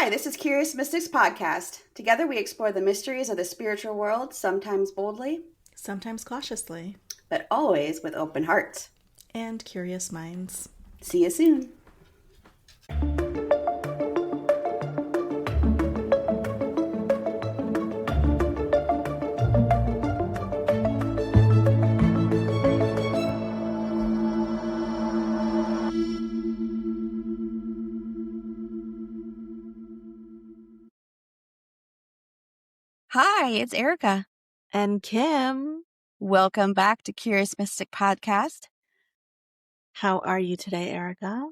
Hi, this is Curious Mystics Podcast. Together we explore the mysteries of the spiritual world, sometimes boldly, Sometimes cautiously, but always with open hearts. and curious minds. See you soon. Hi, it's Erica. And Kim, Welcome back to Curious Mystic Podcast. how are you today, Erica?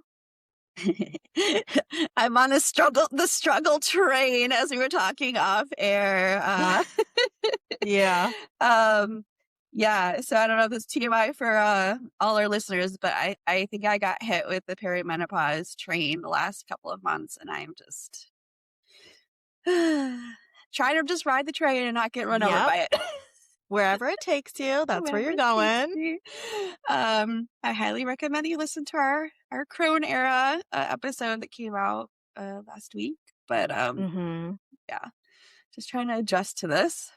I'm on the struggle train as we were talking off air. Yeah. Yeah, so I don't know if it's TMI for all our listeners, but I think I got hit with the perimenopause train the last couple of months, and I'm just trying to just ride the train and not get run over Yep. by it. Wherever it takes you, that's where you're going. I highly recommend you listen to our Crone era episode that came out last week. But yeah, just trying to adjust to this.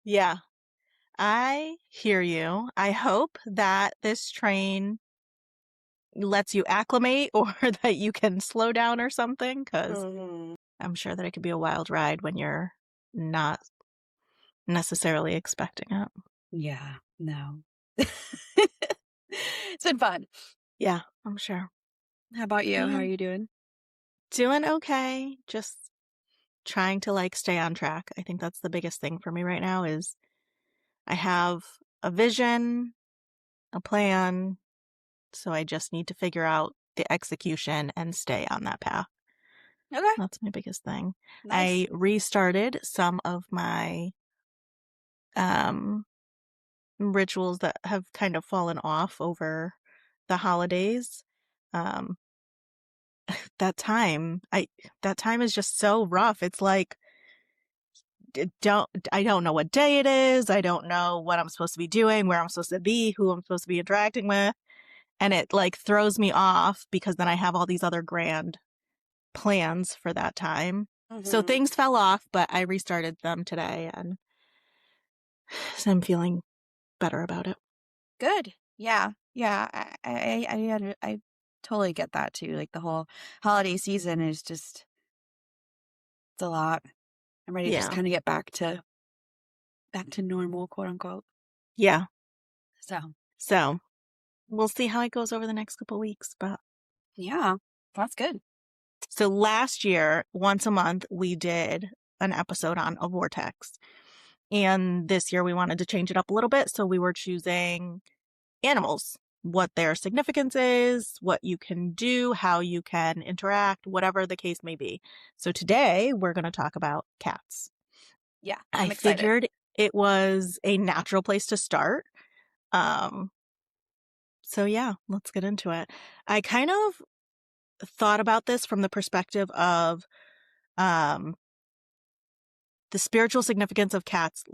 Yeah, I hear you. I hope that this train lets you acclimate or that you can slow down or something, because I'm sure that it could be a wild ride when you're not necessarily expecting it. Yeah, no. It's been fun. Yeah, I'm sure. How about you? How are you doing? Doing okay. Just trying to stay on track. I think that's the biggest thing for me right now is I have a vision, a plan, so I just need to figure out the execution and stay on that path. Okay. That's my biggest thing. Nice. I restarted some of my rituals that have kind of fallen off over the holidays. That time is just so rough. It's like I don't know what day it is. I don't know what I'm supposed to be doing, where I'm supposed to be, who I'm supposed to be interacting with. And it throws me off because then I have all these other grand plans for that time. So things fell off, but I restarted them today and so I'm feeling better about it. Good. Yeah. Yeah. I totally get that too. Like the whole holiday season is just, it's a lot. I'm ready to just kind of get back to normal, quote unquote. Yeah. So We'll see how it goes over the next couple of weeks, but yeah, that's good. so last year, once a month, we did an episode on a vortex. And this year we wanted to change it up a little bit. So we were choosing animals, what their significance is, what you can do, how you can interact, whatever the case may be. So today we're going to talk about cats. Yeah, I I'm excited. figured it was a natural place to start. So yeah, let's get into it. I kind of thought about this from the perspective of the spiritual significance of cats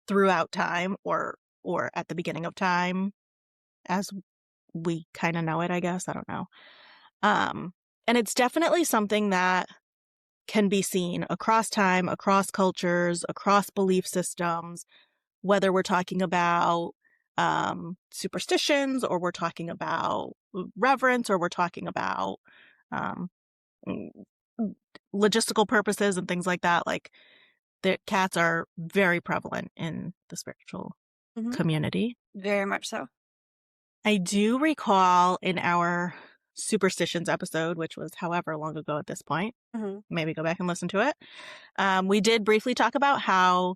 throughout time or at the beginning of time as we kind of know it, I guess. I don't know. And it's definitely something that can be seen across time, across cultures, across belief systems, whether we're talking about superstitions or we're talking about reverence or we're talking about um, logistical purposes and things like that. The cats are very prevalent in the spiritual community. Very much so. I do recall in our superstitions episode, which was however long ago at this point, maybe go back and listen to it. We did briefly talk about how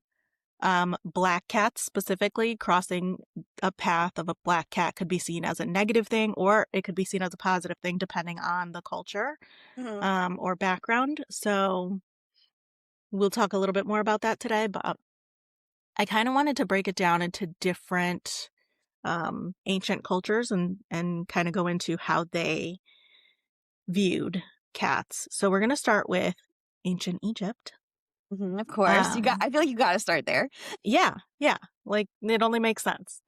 black cats specifically crossing a path of a black cat could be seen as a negative thing or it could be seen as a positive thing depending on the culture or background. So we'll talk a little bit more about that today, but I kind of wanted to break it down into different ancient cultures and kind of go into how they viewed cats. So we're going to start with ancient Egypt. Of course. I feel like you got to start there. Yeah. It only makes sense.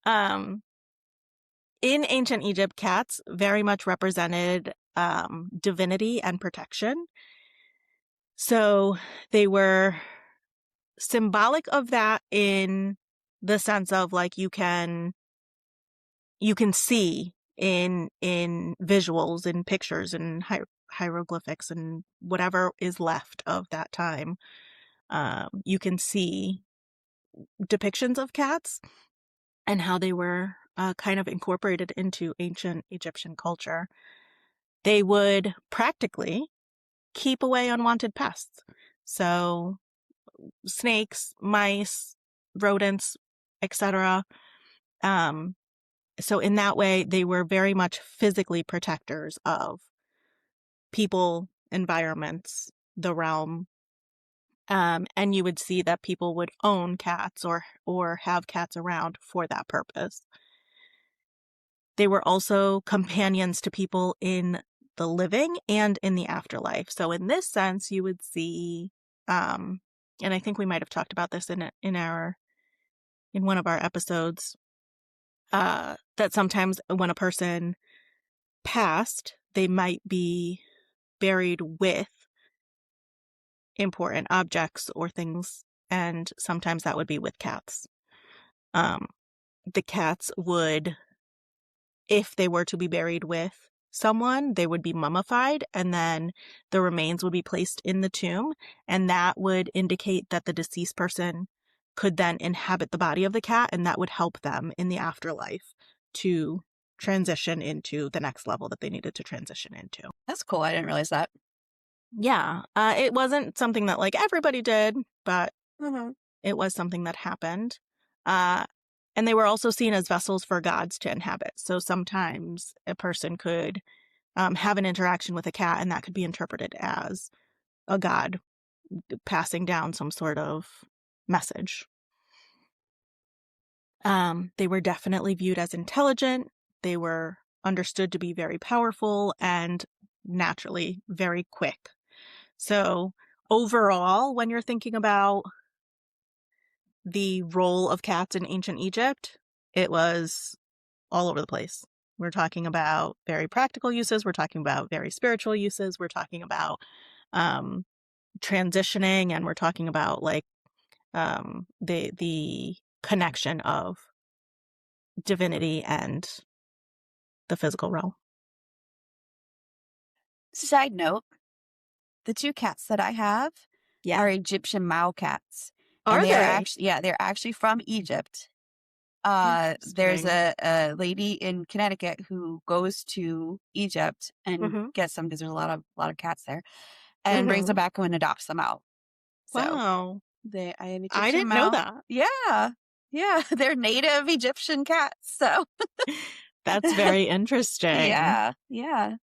In ancient Egypt, cats very much represented divinity and protection. So they were symbolic of that in the sense of like you can see in visuals, in pictures, and hieroglyphics, and whatever is left of that time. You can see depictions of cats and how they were kind of incorporated into ancient Egyptian culture. They would practically keep away unwanted pests. So snakes, mice, rodents, etc. So in that way, they were very much physically protectors of people, environments, the realm. And you would see that people would own cats or have cats around for that purpose. They were also companions to people in the living and in the afterlife. So in this sense, you would see, and I think we might have talked about this in one of our episodes, that sometimes when a person passed, they might be buried with important objects or things, and sometimes that would be with cats. Um, the cats would, if they were to be buried with someone, they would be mummified, and then the remains would be placed in the tomb, and that would indicate that the deceased person could then inhabit the body of the cat, and that would help them in the afterlife to transition into the next level that they needed to transition into. That's cool. I didn't realize that. Yeah, it wasn't something that like everybody did, but Mm-hmm. it was something that happened. Uh, and they were also seen as vessels for gods to inhabit. So sometimes a person could have an interaction with a cat, and that could be interpreted as a god passing down some sort of message. They were definitely viewed as intelligent. They were understood to be very powerful and naturally very quick. So overall, when you're thinking about the role of cats in ancient Egypt, it was all over the place. We're talking about very practical uses. We're talking about very spiritual uses. We're talking about um, transitioning, and we're talking about like the connection of divinity and the physical realm. Side note, the two cats that I have Yeah. are Egyptian Mao cats. And Are they? they're actually from Egypt. There's Interesting. a lady in Connecticut who goes to Egypt and Mm-hmm. gets them because there's a lot of cats there, and brings them Mm-hmm. back and adopts them out. So Wow. I have I Egyptian didn't know Mao. that. Yeah. Yeah. They're native Egyptian cats. So That's very interesting. yeah. Yeah.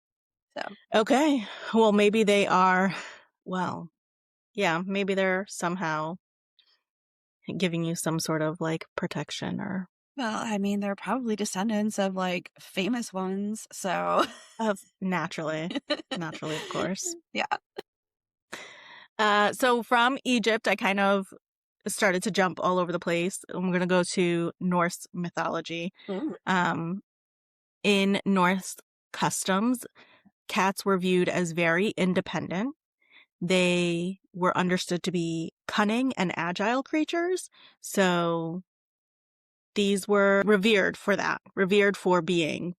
So Okay. Well, maybe they are, well, yeah, maybe they're somehow giving you some sort of like protection or well, I mean, they're probably descendants of like famous ones. So of naturally, of course. yeah. So from Egypt, I kind of started to jump all over the place. I'm going to go to Norse mythology. Mm. Um, in Norse customs, cats were viewed as very independent. They were understood to be cunning and agile creatures. So these were revered for that, revered for being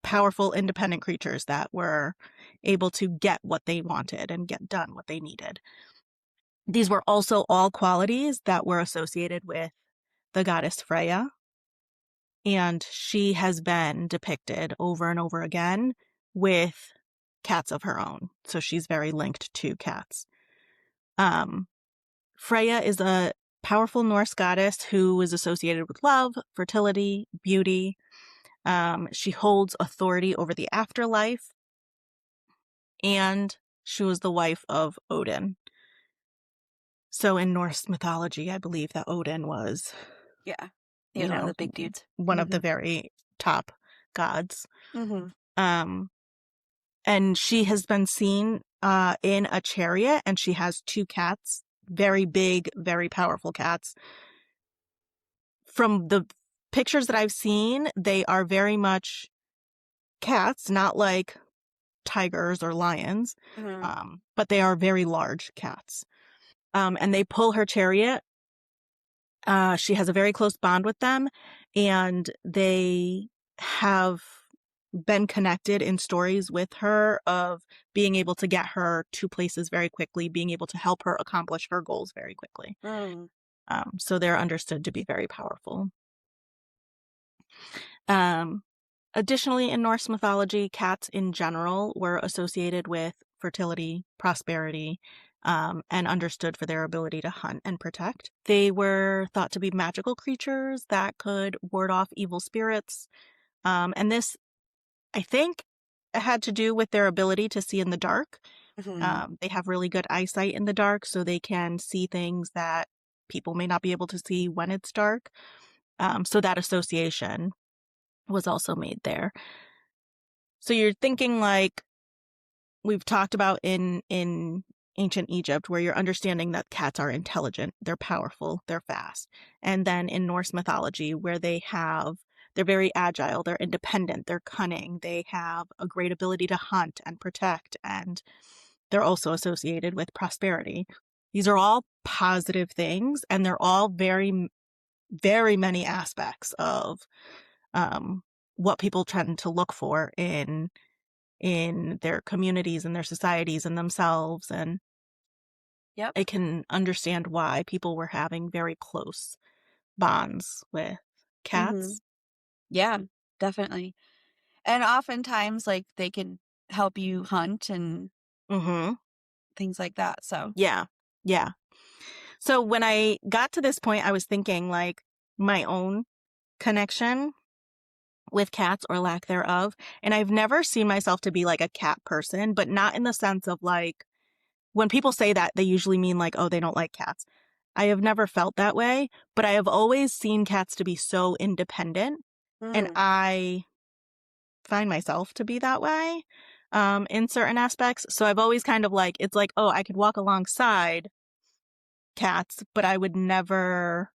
powerful, independent creatures that were able to get what they wanted and get done what they needed. These were also all qualities that were associated with the goddess Freya, and she has been depicted over and over again with cats of her own. So she's very linked to cats. Freya is a powerful Norse goddess who is associated with love, fertility, beauty. She holds authority over the afterlife, and she was the wife of Odin. So in Norse mythology, I believe that Odin was, Yeah. He was one of the big dudes. one of Mm-hmm. the very top gods. Mm-hmm. Um, and she has been seen in a chariot, and she has two cats, very big, very powerful cats. From the pictures that I've seen, they are very much cats, not like tigers or lions, Mhm. but they are very large cats. And they pull her chariot. She has a very close bond with them, and they have been connected in stories with her of being able to get her to places very quickly, being able to help her accomplish her goals very quickly. Mm. So they're understood to be very powerful. Um, Additionally, in Norse mythology, cats in general were associated with fertility, prosperity, and understood for their ability to hunt and protect. They were thought to be magical creatures that could ward off evil spirits. And this, I think, had to do with their ability to see in the dark. Mhm. They have really good eyesight in the dark, so they can see things that people may not be able to see when it's dark. So that association was also made there. So you're thinking like we've talked about in ancient Egypt, where you're understanding that cats are intelligent, they're powerful, they're fast. And then in Norse mythology, where they're very agile, they're independent, they're cunning, they have a great ability to hunt and protect, and they're also associated with prosperity. These are all positive things, and they're all very, very many aspects of um, what people tend to look for in their communities and their societies and themselves. And Yep. I can understand why people were having very close bonds with Mhm. cats. Yeah, definitely. And oftentimes, like, they can help you hunt and Mm-hmm. things like that, so Yeah. Yeah. So when I got to this point, I was thinking like my own connection with cats or lack thereof. And I've never seen myself to be like a cat person, but not in the sense of like, when people say that, they usually mean like, oh, they don't like cats. I have never felt that way, but I have always seen cats to be so independent, and Mm. I find myself to be that way in certain aspects. So I've always kind of like, it's like, oh, I could walk alongside cats, but I would never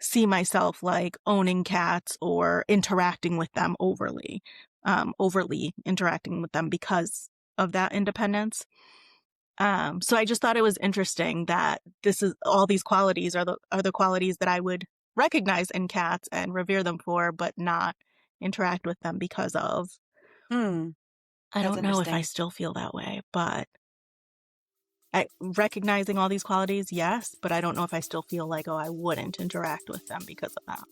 see myself like owning cats or interacting with them overly interacting with them because of that independence. So I just thought it was interesting that this is all these qualities are the qualities that I would recognize in cats and revere them for, but not interact with them because of. Hmm, I that's don't know if I interesting. still feel that way, but recognizing all these qualities, yes, but I don't know if I still feel like, oh, I wouldn't interact with them because of that.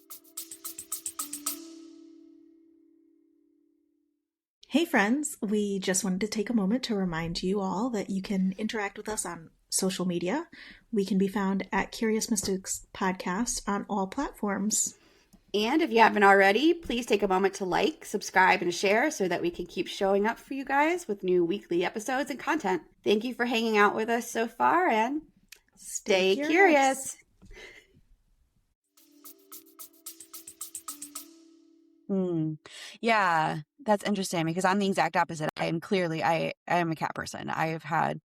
Hey friends, we just wanted to take a moment to remind you all that you can interact with us on social media. We can be found at Curious Mystics Podcast on all platforms. And if you haven't already, please take a moment to like, subscribe, and share so that we can keep showing up for you guys with new weekly episodes and content. Thank you for hanging out with us so far, and stay curious. Hmm. Yeah, that's interesting because I'm the exact opposite. I am a cat person. I've had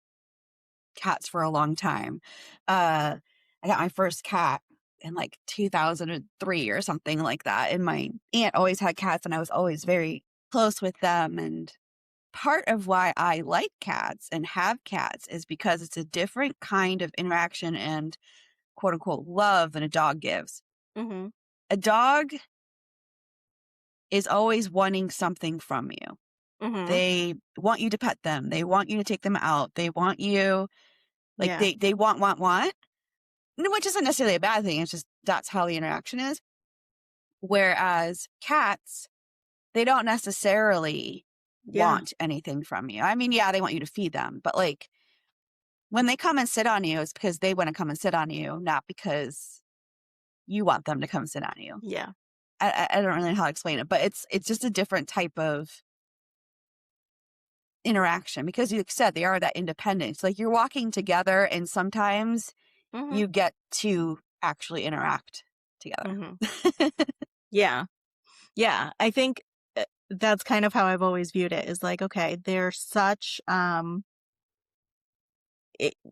cats for a long time. I got my first cat in like 2003 or something like that. And my aunt always had cats and I was always very close with them. And part of why I like cats and have cats is because it's a different kind of interaction and quote unquote love than a dog gives. Mm-hmm. A dog is always wanting something from you. Mm-hmm. They want you to pet them. They want you to take them out. They want you like Yeah. they want, which isn't necessarily a bad thing. It's just that's how the interaction is. Whereas cats, they don't necessarily Yeah. want anything from you. I mean, yeah, they want you to feed them, but like when they come and sit on you, it's because they want to come and sit on you, not because you want them to come sit on you. Yeah. I don't really know how to explain it, but it's just a different type of interaction because you said they are that independence. Like you're walking together and sometimes Mm-hmm. you get to actually interact together. Mm-hmm. Yeah. Yeah. I think that's kind of how I've always viewed it, is like, okay, they're such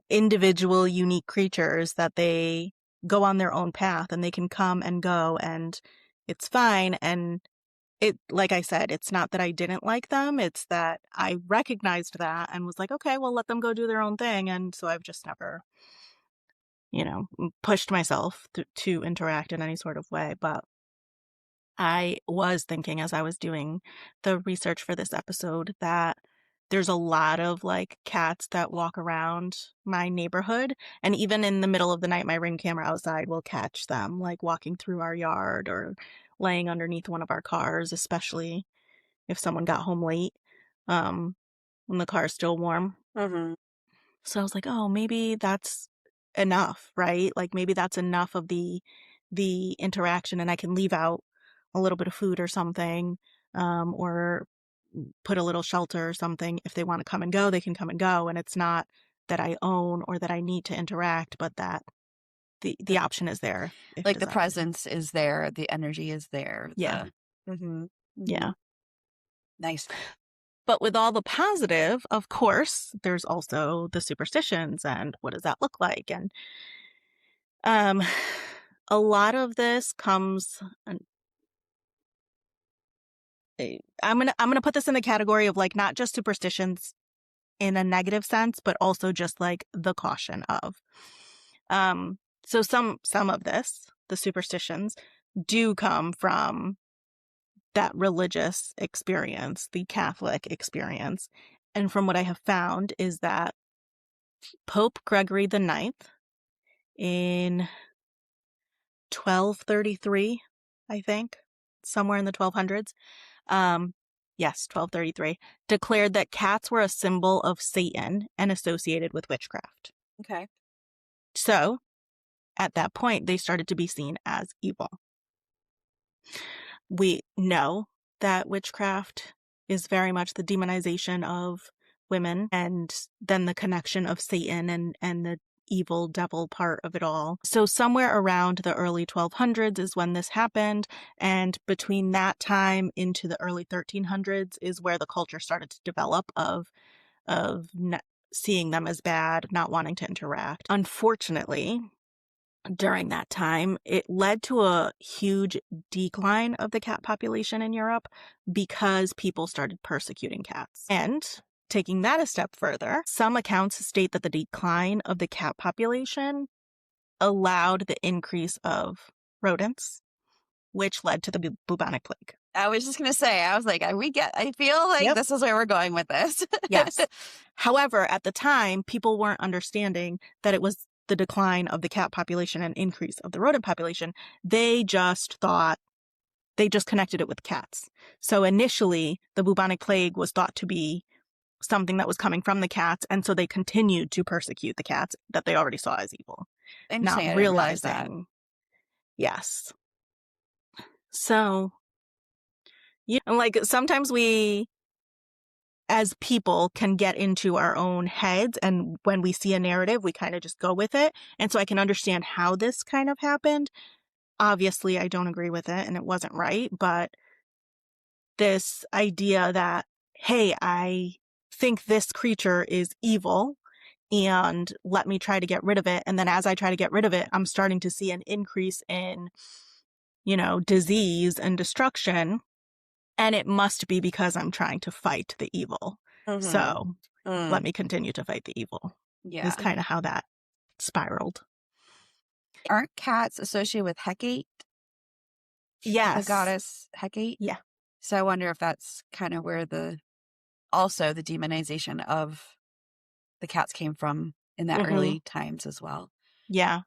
individual, unique creatures that they go on their own path and they can come and go and it's fine. And like I said, it's not that I didn't like them. It's that I recognized that and was like, okay, well, let them go do their own thing. And so I've just never, pushed myself to interact in any sort of way. But I was thinking as I was doing the research for this episode that there's a lot of like cats that walk around my neighborhood. And even in the middle of the night, my Ring camera outside will catch them like walking through our yard or laying underneath one of our cars, especially if someone got home late, when the car is still warm. Mm-hmm. So I was like, oh, maybe that's enough, right? Like maybe that's enough of the interaction, and I can leave out a little bit of food or something, or put a little shelter or something. If they want to come and go, they can come and go. And it's not that I own or that I need to interact, but that the option is there. Like the presence is there, the energy is there. Yeah. Mm-hmm. Yeah. Nice. But with all the positive, of course, there's also the superstitions and what does that look like? And a lot of this comes, I'm gonna put this in the category of like not just superstitions in a negative sense, but also just like the caution of. So some of this, the superstitions, do come from that religious experience, the Catholic experience. And from what I have found is that Pope Gregory the Ninth in 1233, I think, somewhere in the 1200s, yes, 1233, declared that cats were a symbol of Satan and associated with witchcraft. Okay. So, at that point, they started to be seen as evil. We know that witchcraft is very much the demonization of women and then the connection of Satan and the evil devil part of it all. So somewhere around the early 1200s is when this happened, and between that time into the early 1300s is where the culture started to develop of seeing them as bad, not wanting to interact. Unfortunately, during that time, it led to a huge decline of the cat population in Europe because people started persecuting cats. And taking that a step further, some accounts state that the decline of the cat population allowed the increase of rodents, which led to the bubonic plague. I was just going to say, I was like, I feel like this is where we're going with this. Yes. However, at the time, people weren't understanding that it was the decline of the cat population and increase of the rodent population. They just connected it with cats. So initially, the bubonic plague was thought to be something that was coming from the cats, and so they continued to persecute the cats that they already saw as evil. Not realizing. Yes. So, yeah, like sometimes we, as people, can get into our own heads, and when we see a narrative, we kind of just go with it. And so I can understand how this kind of happened. Obviously, I don't agree with it, and it wasn't right, but this idea that, hey, I think this creature is evil, and let me try to get rid of it. And then as I try to get rid of it, I'm starting to see an increase in, disease and destruction. And it must be because I'm trying to fight the evil. Mm-hmm. So let me continue to fight the evil. Yeah. Is kind of how that spiraled. Aren't cats associated with Hecate? Yes. The goddess Hecate? Yeah. So I wonder if that's kind of where also the demonization of the cats came from in that early times as well. Yeah.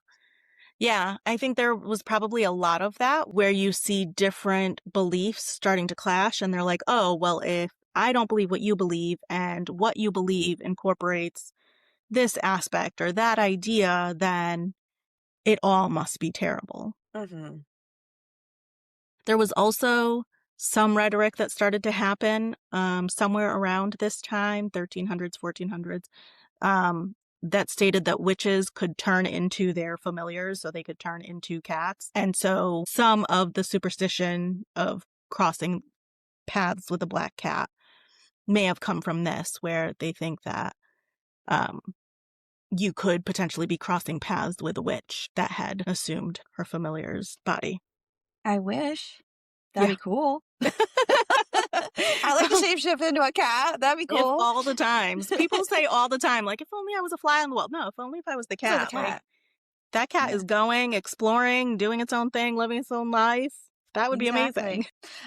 Yeah, I think there was probably a lot of that where you see different beliefs starting to clash, and they're like, oh, well, if I don't believe what you believe and what you believe incorporates this aspect or that idea, then it all must be terrible. Mm-hmm. There was also some rhetoric that started to happen somewhere around this time, 1300s, 1400s, that stated that witches could turn into their familiars, so they could turn into cats. And so some of the superstition of crossing paths with a black cat may have come from this, where they think that you could potentially be crossing paths with a witch that had assumed her familiar's body. I wish. That'd be cool. I like to shapeshift into a cat. That'd be If cool. all the times. People say all the time, like, if only I was a fly on the wall. No, if only if I was the So the cat. Like, cat. that cat Yeah. is going, exploring, doing its own thing, living its own life. That would be amazing.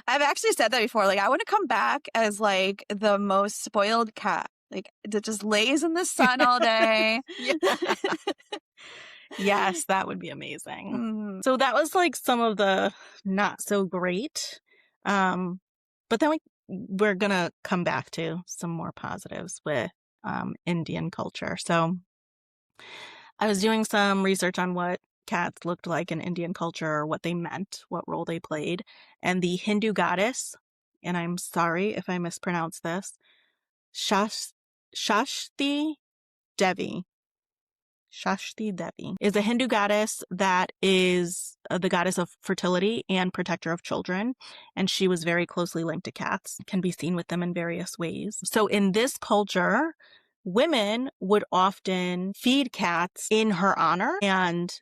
I've actually said that before. Like, I want to come back as like the most spoiled cat, like that just lays in the sun all day. Yes, that would be amazing. Mm. So that was like some of the not so great. But then we're gonna come back to some more positives with Indian culture. So I was doing some research on what cats looked like in Indian culture, what they meant, what role they played. And the Hindu goddess, and I'm sorry if I mispronounce this, Shashti Devi. Shashti Devi is a Hindu goddess that is the goddess of fertility and protector of children. And she was very closely linked to cats, can be seen with them in various ways. So in this culture, women would often feed cats in her honor. And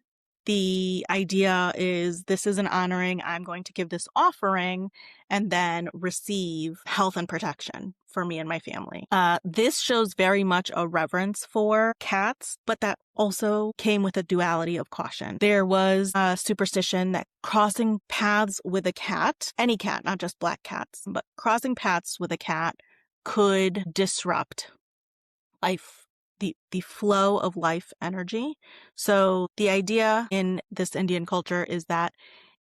the idea is this is an honoring. I'm going to give this offering and then receive health and protection for me and my family. This shows very much a reverence for cats, but that also came with a duality of caution. There was a superstition that crossing paths with a cat, any cat, not just black cats, but crossing paths with a cat could disrupt life. The flow of life energy. So the idea in this Indian culture is that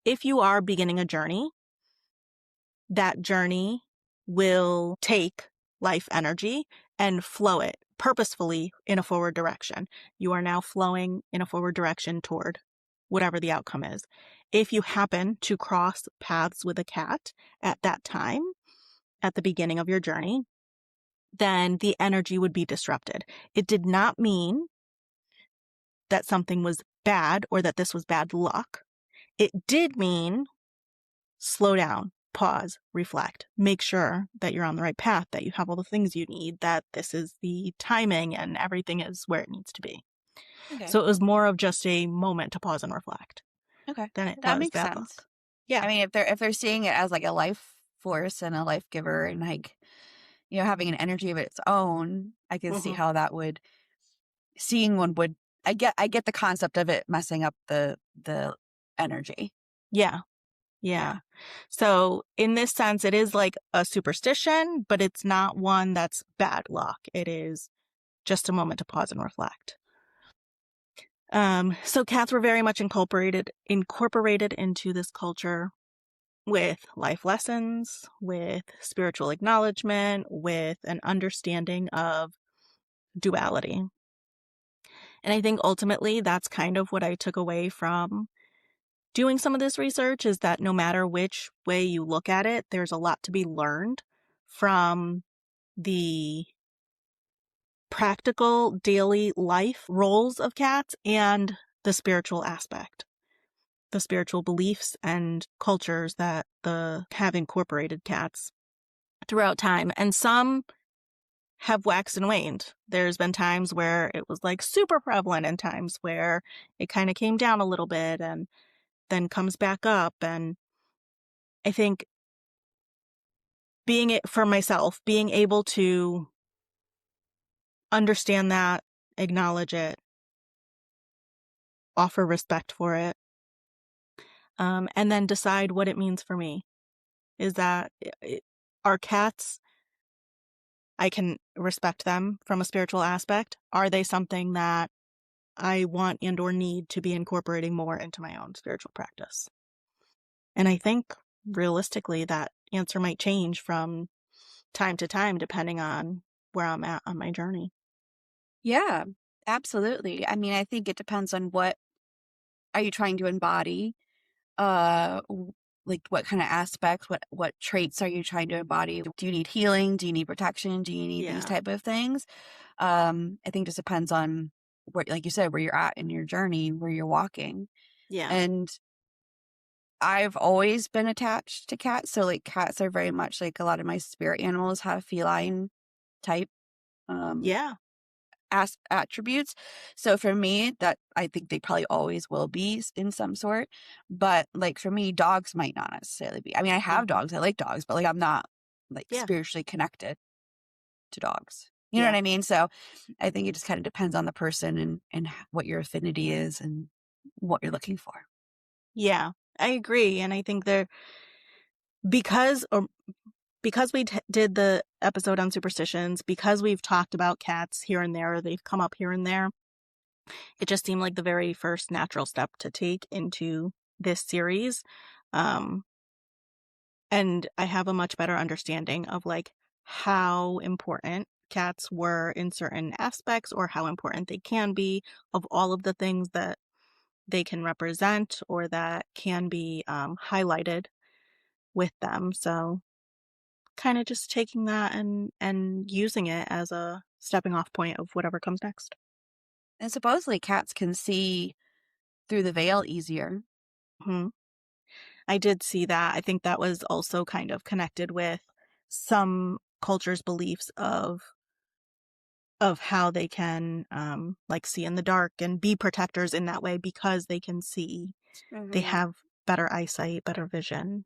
if you are beginning a journey, that journey will take life energy and flow it purposefully in a forward direction. You are now flowing in a forward direction toward whatever the outcome is. If you happen to cross paths with a cat at that time, at the beginning of your journey, then the energy would be disrupted. It did not mean that something was bad or that this was bad luck. It did mean slow down, pause, reflect, make sure that you're on the right path, that you have all the things you need, that this is the timing and everything is where it needs to be. Okay. So it was more of just a moment to pause and reflect. Okay. Then it that was makes bad sense. luck. Yeah. I mean, if they're seeing it as like a life force and a life giver and like, you know, having an energy of its own, I can see how that would, seeing one would, I get the concept of it messing up the energy. Yeah. So in this sense, it is like a superstition, but it's not one that's bad luck. It is just a moment to pause and reflect. So cats were very much incorporated into this culture with life lessons, with spiritual acknowledgement, with an understanding of duality. And I think ultimately that's kind of what I took away from doing some of this research, is that no matter which way you look at it, there's a lot to be learned from the practical daily life roles of cats and the spiritual aspect, the spiritual beliefs and cultures that have incorporated cats throughout time. And some have waxed and waned. There's been times where it was like super prevalent and times where it kind of came down a little bit and then comes back up. And I think being able to understand that, acknowledge it, offer respect for it, and then decide what it means for me. Is that our cats, I can respect them from a spiritual aspect. Are they something that I want and or need to be incorporating more into my own spiritual practice? And I think realistically that answer might change from time to time depending on where I'm at on my journey. Yeah, absolutely. I mean, I think it depends on what are you trying to embody? Like what kind of aspects, what traits are you trying to embody? Do you need healing? Do you need protection? Do you need these type of things? I think it just depends on where, like you said, where you're at in your journey, where you're walking. Yeah. And I've always been attached to cats. So like cats are very much like a lot of my spirit animals have feline type attributes. So for me, that I think they probably always will be in some sort. But like for me, dogs might not necessarily be. I mean, I have dogs. I like dogs, but like I'm not like Yeah. spiritually connected to dogs. You know what I mean? So I think it just kind of depends on the person and what your affinity is and what you're looking for. Yeah, I agree. And I think because we did the episode on superstitions, because we've talked about cats here and there, they've come up here and there, it just seemed like the very first natural step to take into this series. And I have a much better understanding of like how important cats were in certain aspects, or how important they can be, of all of the things that they can represent or that can be highlighted with them. So kind of just taking that and using it as a stepping off point of whatever comes next. And supposedly cats can see through the veil easier. Hmm. I did see that. I think that was also kind of connected with some cultures' beliefs of how they can like see in the dark and be protectors in that way, because they can see. They have better eyesight, better vision.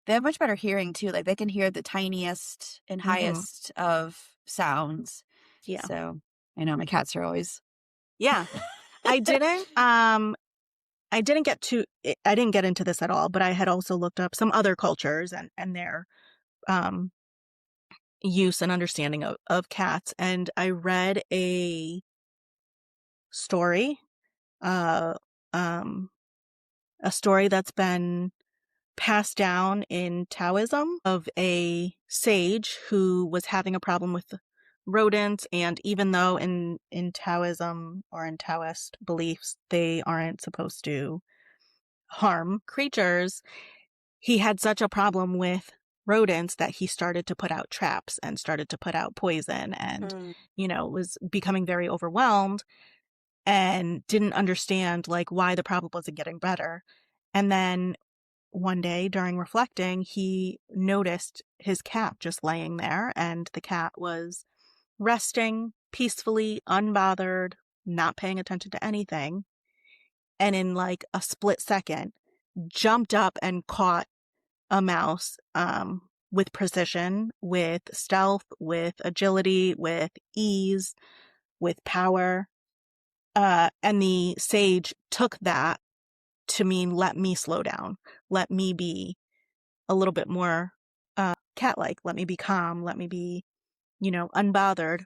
They have much better hearing too. Like they can hear the tiniest and highest of sounds. Yeah. So I know my cats are always. Yeah. I didn't get into this at all, but I had also looked up some other cultures and their use and understanding of cats. And I read a story, uh, a story that's been passed down in Taoism, of a sage who was having a problem with rodents. And even though in Taoism or in Taoist beliefs, they aren't supposed to harm creatures, he had such a problem with rodents that he started to put out traps and started to put out poison and, was becoming very overwhelmed and didn't understand like why the problem wasn't getting better. And then one day during reflecting, he noticed his cat just laying there, and the cat was resting peacefully, unbothered, not paying attention to anything. And in like a split second, jumped up and caught a mouse with precision, with stealth, with agility, with ease, with power. And the sage took that to mean, let me slow down. Let me be a little bit more cat-like. Let me be calm. Let me be, unbothered.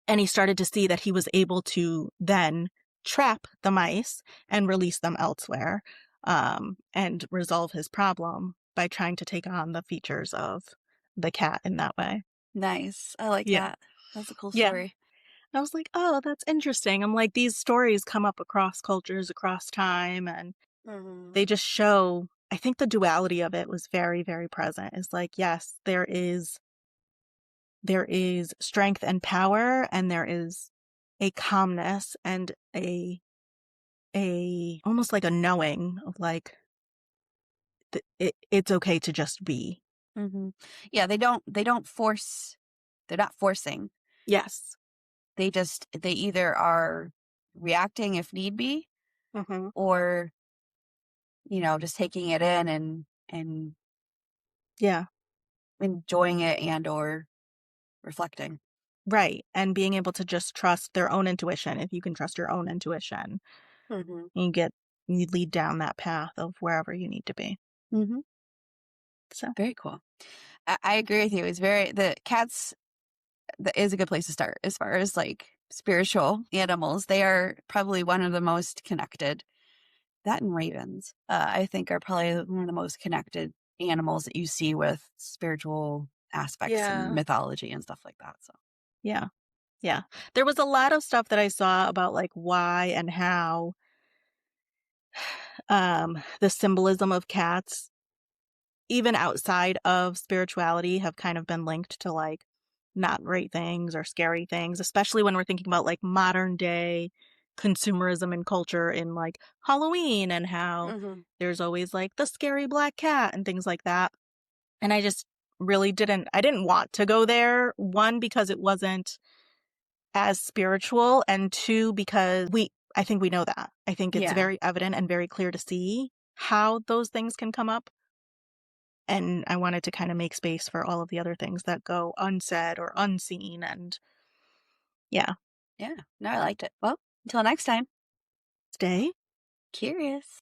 And he started to see that he was able to then trap the mice and release them elsewhere, and resolve his problem by trying to take on the features of the cat in that way. Nice. I like that. That's a cool Yeah. story. I was like, oh, that's interesting. I'm like, these stories come up across cultures, across time, and they just show, I think the duality of it was very, very present. It's like, yes, there is strength and power, and there is a calmness and a almost like a knowing of like, it's okay to just be. Yeah, they don't force. They're not forcing. Yes. They either are reacting if need be, or just taking it in and Yeah. enjoying it and or reflecting. Right. And being able to just trust their own intuition. If you can trust your own intuition, you lead down that path of wherever you need to be. So very cool. I agree with you. It's the cats is a good place to start as far as like spiritual animals. They are probably one of the most connected. That and ravens, I think, are probably one of the most connected animals that you see with spiritual aspects and mythology and stuff like that. So yeah. There was a lot of stuff that I saw about like why and how the symbolism of cats, even outside of spirituality, have kind of been linked to like not great things or scary things, especially when we're thinking about like modern day consumerism and culture in like Halloween, and how there's always like the scary black cat and things like that. And I just really didn't want to go there. One, because it wasn't as spiritual, and two, because I think we know that. I think it's very evident and very clear to see how those things can come up. And I wanted to kind of make space for all of the other things that go unsaid or unseen. And yeah. Yeah. No, I liked it. Well, until next time, Stay curious.